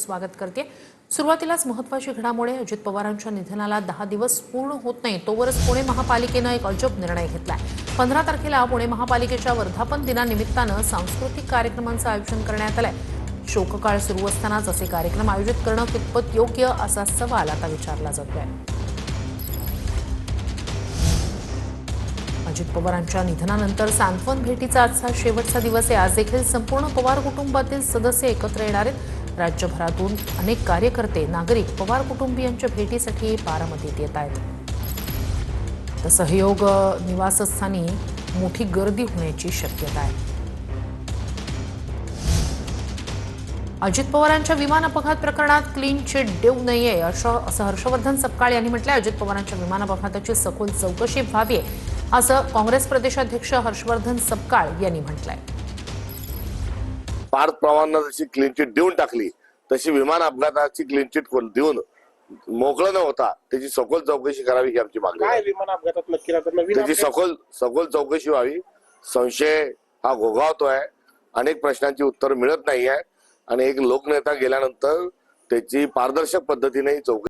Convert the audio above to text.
स्वागत करते। सुरुवातीलाच महत्त्वाची घडामोड, अजित पवारांच्या निधनाला 10 दिवस पूर्ण होत नाही तोवरच पुणे महापालिकेने एक अजब निर्णय घेतलाय। 15 तारखेला पुणे महापालिकेच्या वर्धापन दिनानिमित्तानं सांस्कृतिक कार्यक्रमांचं आयोजन करण्यात आलंय। शोककाळ सुरू असतानाच असे कार्यक्रम आयोजित करणं कितपत योग्य असा सवाल आता विचारला जातोय। अजित पवारांच्या निधनानंतर सांत्वन भेटीचा आजचा शेवटचा दिवस आहे। आज देखील संपूर्ण पवार कुटुंबातील सदस्य एकत्र येणार आहेत। राज्यभरातून अनेक कार्यकर्ते, नागरिक पवार कुटुंबियांच्या भेटीसाठी बारामतीत येत आहेत। तर सहयोग निवासस्थानी मोठी गर्दी होण्याची शक्यता आहे। अजित पवारांच्या विमान अपघात प्रकरणात क्लीन चिट देऊ नये असं हर्षवर्धन सपकाळ यांनी म्हटलंय। अजित पवारांच्या विमान अपघाताची सखोल चौकशी व्हावी असं काँग्रेस प्रदेशाध्यक्ष हर्षवर्धन सपकाळ यांनी म्हटलंय। पार्थ पवारांना जशी क्लीन चिट देऊन टाकली तशी विमान अपघाताची क्लीन चिट देऊन मोकळं न होता त्याची सखोल चौकशी करावी ही आमची मागणी आहे। विमान अपघातात नक्की त्याची सखोल चौकशी व्हावी। संशय हा घोघावतोय, अनेक प्रश्नांची उत्तर मिळत नाहीये आणि एक लोकनेता गेल्यानंतर त्याची पारदर्शक पद्धतीने चौकशी